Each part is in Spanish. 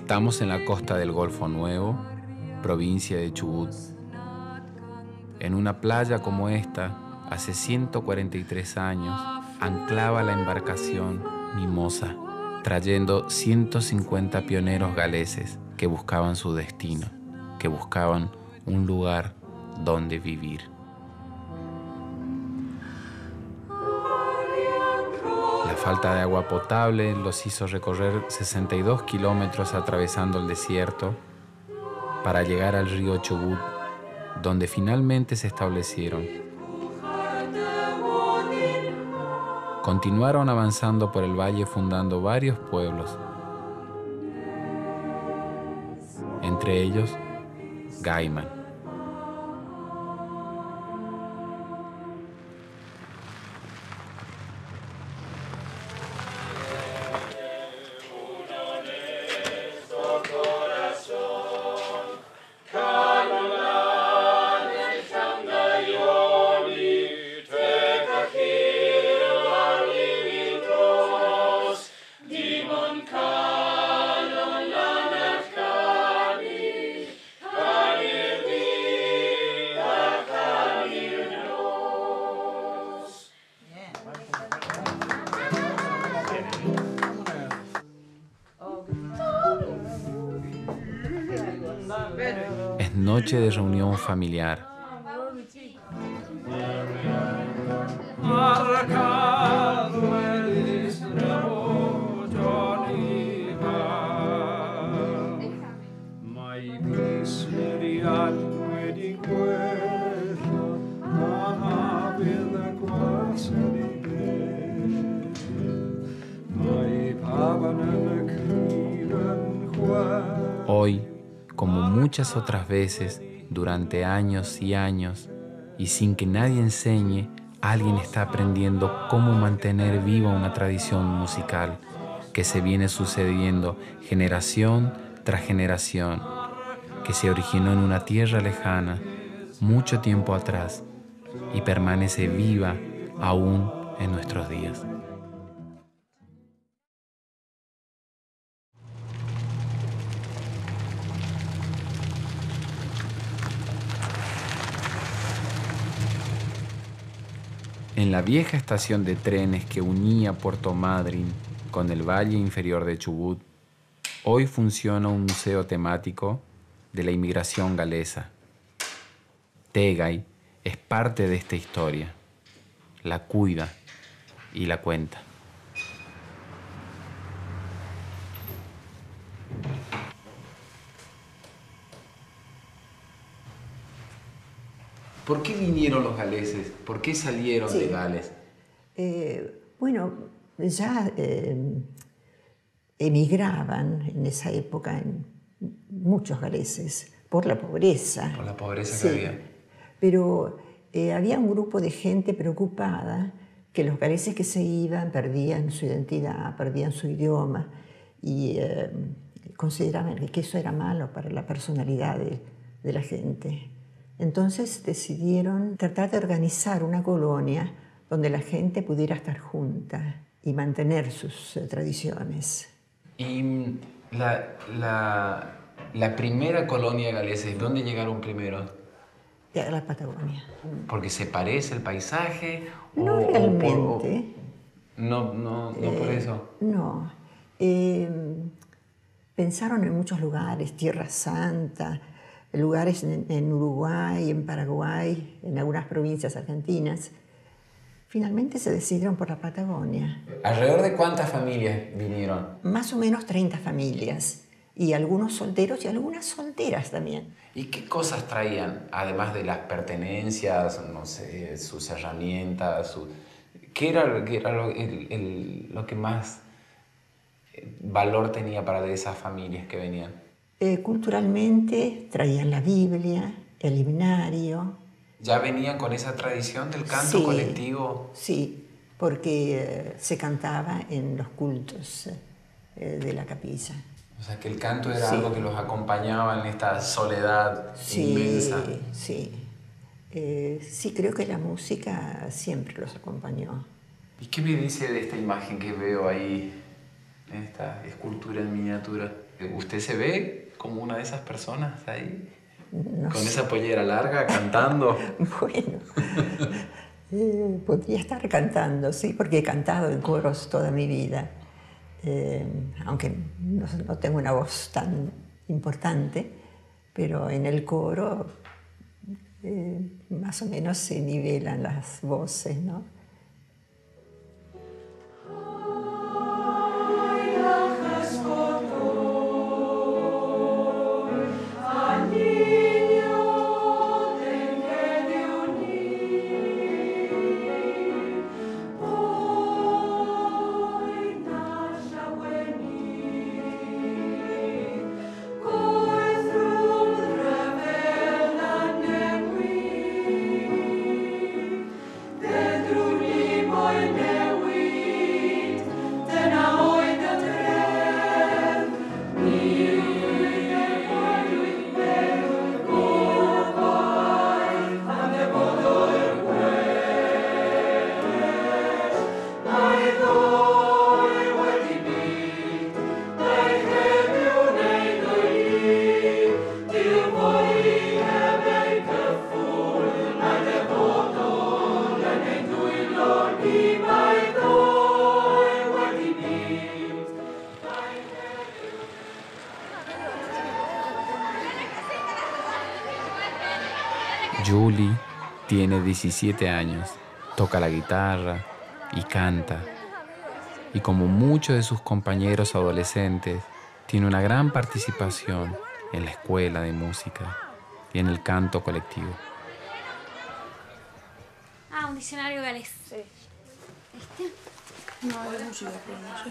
Estamos en la costa del Golfo Nuevo, provincia de Chubut. En una playa como esta, hace 143 años, anclaba la embarcación Mimosa, trayendo 150 pioneros galeses que buscaban su destino, que buscaban un lugar donde vivir. La falta de agua potable los hizo recorrer 62 kilómetros atravesando el desierto para llegar al río Chubut, donde finalmente se establecieron. Continuaron avanzando por el valle fundando varios pueblos, entre ellos Gaiman. Es noche de reunión familiar. Hoy, como muchas otras veces, durante años y años, y sin que nadie enseñe, alguien está aprendiendo cómo mantener viva una tradición musical que se viene sucediendo generación tras generación, que se originó en una tierra lejana, mucho tiempo atrás, y permanece viva aún en nuestros días. En la vieja estación de trenes que unía Puerto Madryn con el valle inferior de Chubut, hoy funciona un museo temático de la inmigración galesa. Tegay es parte de esta historia, la cuida y la cuenta. ¿Por qué vinieron los galeses? ¿Por qué salieron de Gales? Bueno, ya emigraban en esa época muchos galeses por la pobreza. Por la pobreza que había. Pero había un grupo de gente preocupada que los galeses que se iban perdían su identidad, perdían su idioma y consideraban que eso era malo para la personalidad de la gente. Entonces decidieron tratar de organizar una colonia donde la gente pudiera estar junta y mantener sus tradiciones. Y la primera colonia de galeses, ¿dónde llegaron primero? A la Patagonia. ¿Porque se parece el paisaje? No realmente. No por eso. No. Pensaron en muchos lugares, Tierra Santa, lugares en Uruguay, en Paraguay, en algunas provincias argentinas. Finalmente se decidieron por la Patagonia. ¿Alrededor de cuántas familias vinieron? Más o menos 30 familias, y algunos solteros y algunas solteras también. ¿Y qué cosas traían, además de las pertenencias, no sé, sus herramientas? ¿Qué era lo que más valor tenía para de esas familias que venían? Culturalmente traían la Biblia, el himnario. ¿Ya venían con esa tradición del canto colectivo? Sí, porque se cantaba en los cultos de la capilla. O sea, que el canto era algo que los acompañaba en esta soledad inmensa. Sí. Sí, creo que la música siempre los acompañó. ¿Y qué me dice de esta imagen que veo ahí en esta escultura en miniatura. ¿Usted se ve como una de esas personas ahí? No con sé. esa pollera larga, cantando. Bueno, podría estar cantando, sí, porque he cantado en coros toda mi vida. Aunque no tengo una voz tan importante, pero en el coro más o menos se nivelan las voces, ¿no? Julie tiene 17 años, toca la guitarra y canta. Y como muchos de sus compañeros adolescentes, tiene una gran participación en la escuela de música y en el canto colectivo. Ah, un diccionario galés. Sí. ¿Este? No, es música, pero no sé.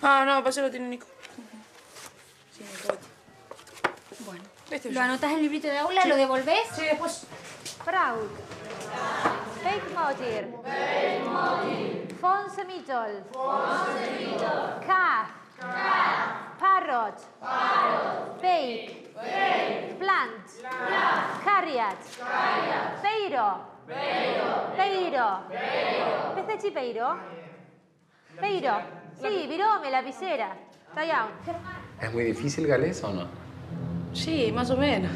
Ah, no, parece que lo tiene Nico. Sí, Nico. Bueno, ¿Lo anotás en el librito de aula? Sí. ¿Lo devolvés? Sí, después. Proud. Leitmotiv. Fonsemitol. Calf. Parrot. Bake. Plant. Harriet. Peiro. ¿Viste Peiro? Peiro. Sí, virome, lapicera. Está down. ¿Es muy difícil galés o no? Sí, más o menos.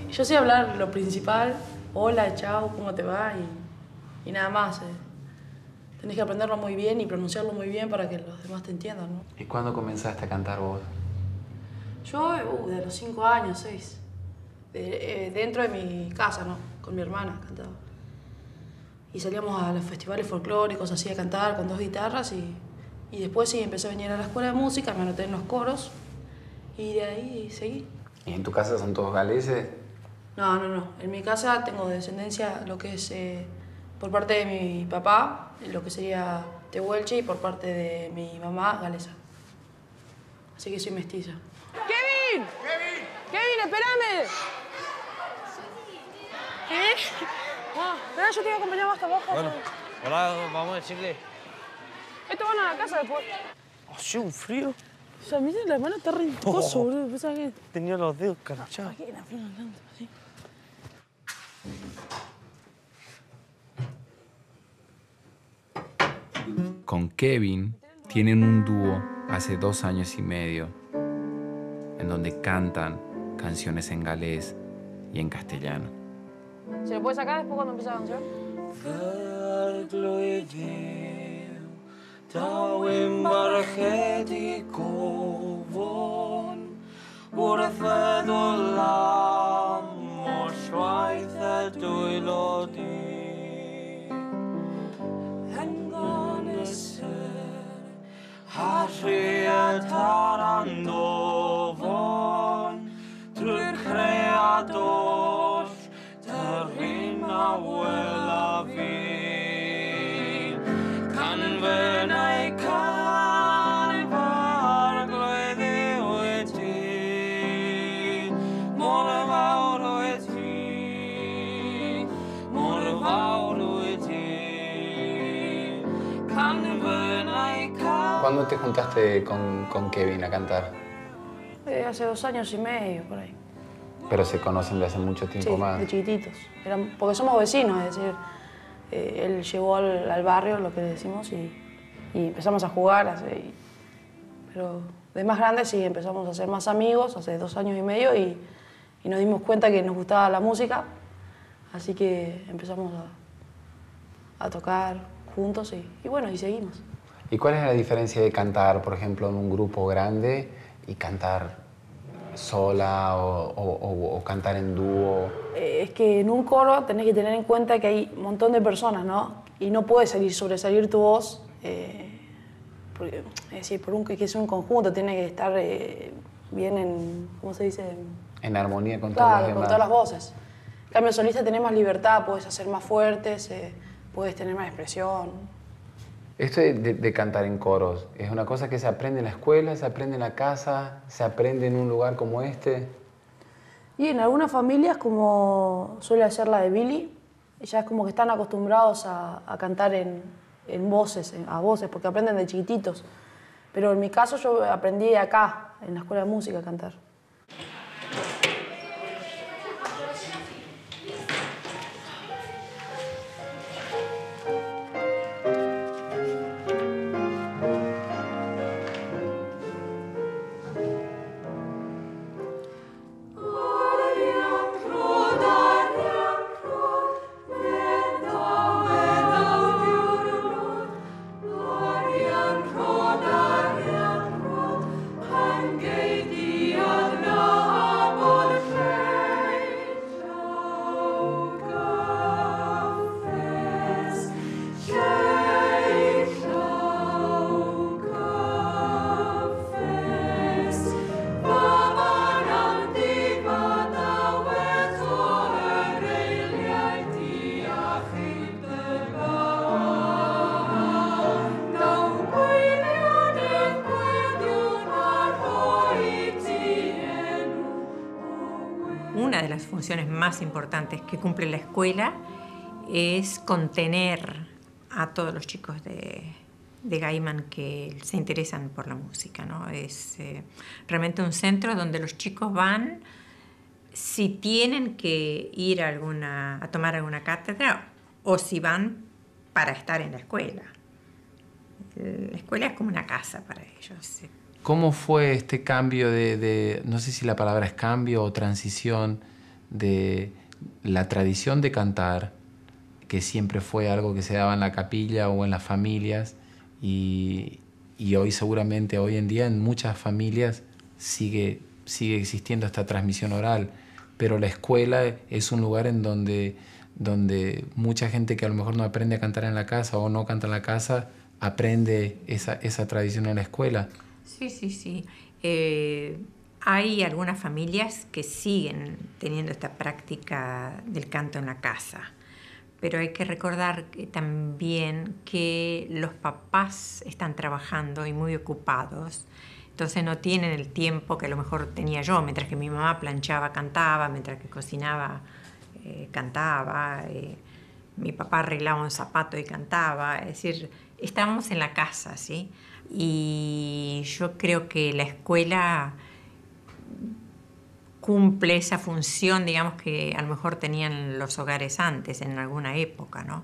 Yo sé hablar lo principal. Hola, chao, ¿cómo te va? Y nada más. Tenés que aprenderlo muy bien y pronunciarlo muy bien para que los demás te entiendan, ¿no? ¿Y cuándo comenzaste a cantar vos? Yo, de los 5 años, 6. Dentro de mi casa, ¿no? Con mi hermana cantaba. Y salíamos a los festivales folclóricos, así a cantar con 2 guitarras y después sí empecé a venir a la escuela de música, me anoté en los coros y de ahí seguí. ¿Y en tu casa son todos galeses? No. En mi casa tengo descendencia, lo que es por parte de mi papá, lo que sería tehuelche, y por parte de mi mamá, galesa. Así que soy mestiza. ¡Kevin! ¡Kevin, espérame! ¿Qué? Ah, espera, yo te voy a acompañar hasta abajo. Bueno, ahora vamos a decirle. Estos van a la casa después. Hace un frío. O sea, mira, la mano está re coso, boludo. Pensaba que... Tenía los dedos carachados. Aquí la flor tanto, así. Con Kevin tienen un dúo hace 2 años y medio, en donde cantan canciones en galés y en castellano. ¿Se lo puede sacar después cuando empiece la canción? ¿Cuándo te juntaste con Kevin a cantar? Hace 2 años y medio, por ahí. Pero se conocen de hace mucho tiempo Sí, más. de chiquititos. Porque somos vecinos, es decir, él llegó al barrio, lo que le decimos, y empezamos a jugar. Pero de más grande sí empezamos a ser más amigos, hace 2 años y medio, y nos dimos cuenta que nos gustaba la música, así que empezamos a tocar juntos y bueno, y seguimos. ¿Y cuál es la diferencia de cantar, por ejemplo, en un grupo grande y cantar sola o cantar en dúo? Es que en un coro tenés que tener en cuenta que hay un montón de personas, ¿no? Y no puede sobresalir tu voz, porque, es decir, que es un conjunto, tiene que estar bien en, ¿cómo se dice? En armonía con todas las demás. Con todas las voces. En cambio, el solista tenés más libertad, puedes hacer más fuertes, puedes tener más expresión. Esto de cantar en coros, ¿es una cosa que se aprende en la escuela, se aprende en la casa, se aprende en un lugar como este? Y en algunas familias, como suele ser la de Billy, ya es como que están acostumbrados a cantar en voces, a voces, porque aprenden de chiquititos. Pero en mi caso yo aprendí acá, en la escuela de música, a cantar. Una de las funciones más importantes que cumple la escuela es contener a todos los chicos de Gaiman que se interesan por la música, ¿no? Es realmente un centro donde los chicos van si tienen que ir a tomar alguna cátedra o si van para estar en la escuela. La escuela es como una casa para ellos. ¿Cómo fue este cambio no sé si la palabra es cambio o transición, de la tradición de cantar, que siempre fue algo que se daba en la capilla o en las familias, y hoy seguramente, hoy en día en muchas familias sigue existiendo esta transmisión oral, pero la escuela es un lugar en donde mucha gente que a lo mejor no aprende a cantar en la casa o no canta en la casa, aprende esa tradición en la escuela? Sí. Hay algunas familias que siguen teniendo esta práctica del canto en la casa, pero hay que recordar también que los papás están trabajando y muy ocupados, entonces no tienen el tiempo que a lo mejor tenía yo, mientras que mi mamá planchaba, cantaba, mientras que cocinaba, cantaba, mi papá arreglaba un zapato y cantaba, es decir, estábamos en la casa, ¿sí? Y yo creo que la escuela cumple esa función, digamos, que a lo mejor tenían los hogares antes, en alguna época, ¿no?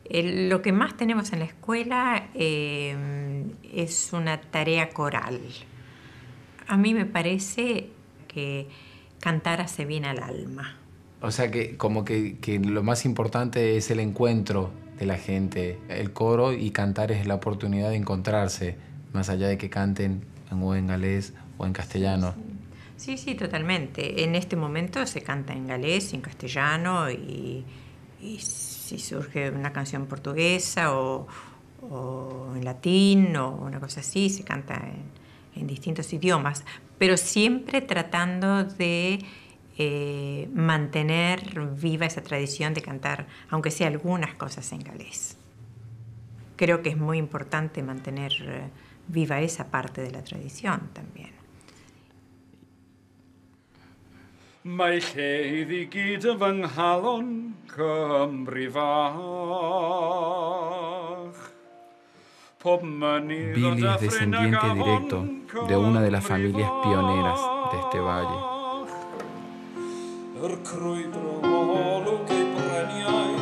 Lo que más tenemos en la escuela es una tarea coral. A mí me parece que cantar hace bien al alma. O sea, que como que lo más importante es el encuentro de la gente. El coro y cantar es la oportunidad de encontrarse, más allá de que canten en galés o en castellano. Sí, totalmente. En este momento se canta en galés, en castellano, y si surge una canción portuguesa o en latín o una cosa así, se canta en distintos idiomas, pero siempre tratando de mantener viva esa tradición de cantar, aunque sea algunas cosas en galés. Creo que es muy importante mantener viva esa parte de la tradición también. Mae lleid I gyd y fy nghalon Cymru fach. Billy es descendiente directo de una de las familias pioneras de este valle. Yr crwydro olwg ei breniau,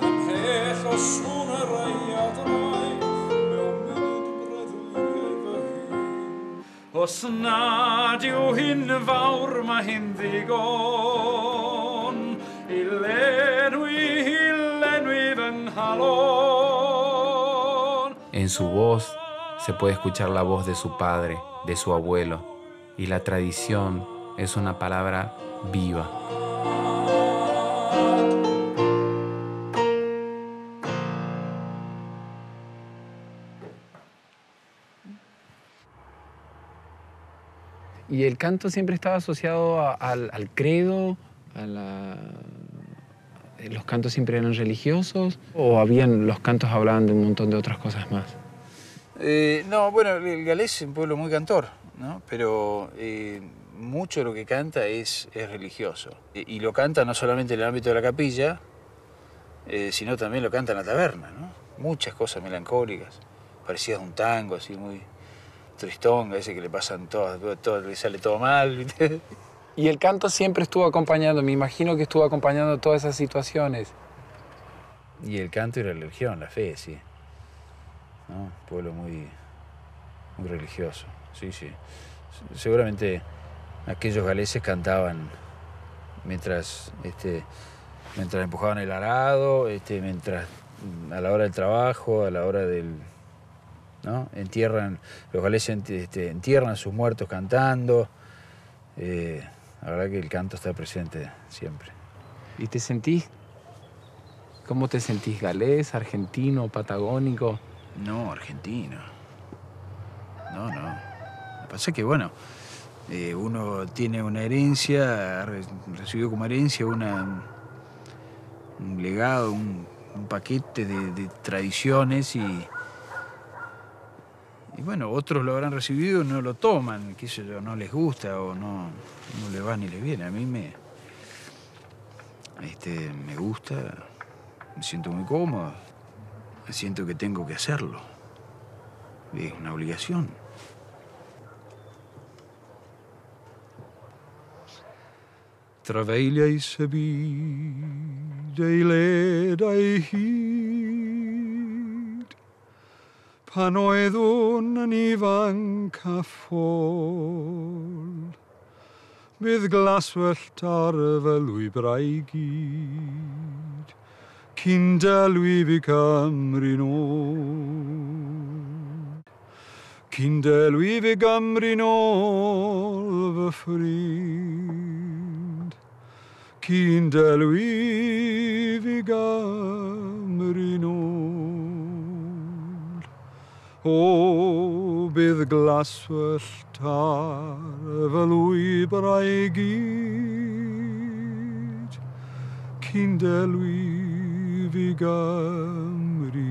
ymhen Os nad yw hyn fawr mae hyn ddigon I lenwi fy nghalon. En su voz se puede escuchar la voz de su padre, de su abuelo, y la tradición es una palabra viva. ¿Y el canto siempre estaba asociado al credo? ¿Los cantos siempre eran religiosos? ¿O los cantos hablaban de un montón de otras cosas más? No, bueno, el galés es un pueblo muy cantor, ¿no? Pero mucho de lo que canta es religioso. Y lo canta no solamente en el ámbito de la capilla, sino también lo canta en la taberna, ¿no? Muchas cosas melancólicas, parecidas a un tango, así muy tristón, a veces que le pasan le sale todo mal, ¿viste? Y el canto siempre estuvo acompañando, me imagino que estuvo acompañando todas esas situaciones. Y el canto y la religión, la fe, sí. ¿No? Un pueblo muy religioso, sí. Seguramente aquellos galeses cantaban mientras empujaban el arado, mientras a la hora del trabajo, a la hora del... ¿no? Los galeses entierran a sus muertos cantando. La verdad que el canto está presente siempre. ¿Y cómo te sentís? ¿Galés, argentino, patagónico? No, argentino. No. Lo que pasa es que, bueno, uno tiene una herencia, recibió como herencia un legado, un paquete de tradiciones y bueno, otros lo habrán recibido y no lo toman, qué sé yo, no les gusta o no les va ni les viene. A mí me gusta, me siento muy cómodo, siento que tengo que hacerlo. Es una obligación. Trafeiliau y byd ei led ei hyd pan oeddwn yn ifanc a ffôl bydd glaswellt ar fy lwybrau I gyd cyn delwi fi Cymru nôl cyn delwi fi Gymru nôl fy ffrind cyn delwi fi Gymru nôl o bydd glaswellt ar fy lwybrau I gyd cyn delwi fi Gymru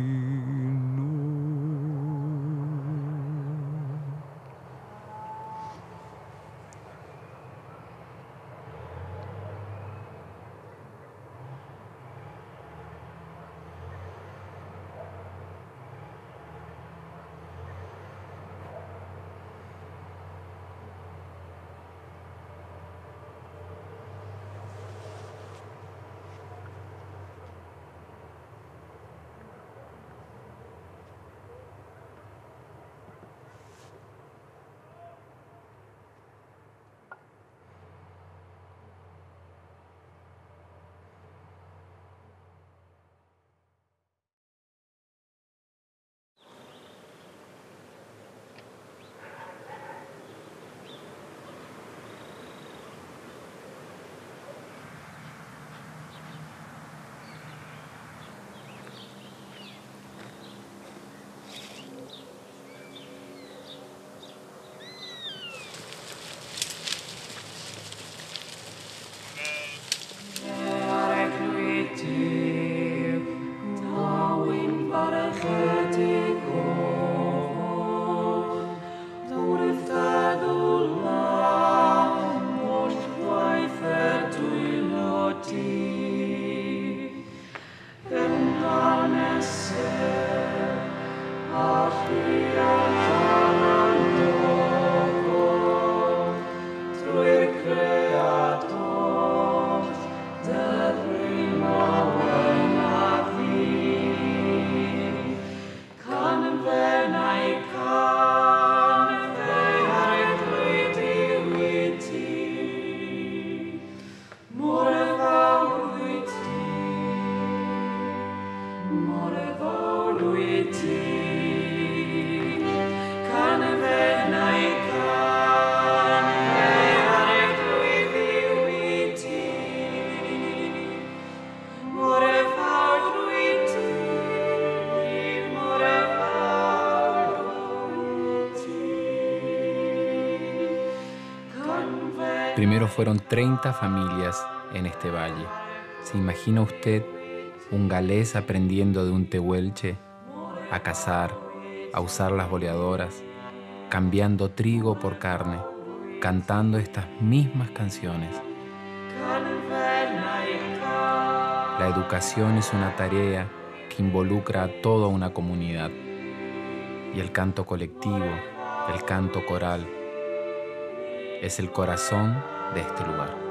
Primero fueron 30 familias en este valle. ¿Se imagina usted un galés aprendiendo de un tehuelche a cazar, a usar las boleadoras, cambiando trigo por carne, cantando estas mismas canciones? La educación es una tarea que involucra a toda una comunidad. Y el canto colectivo, el canto coral, es el corazón de este lugar.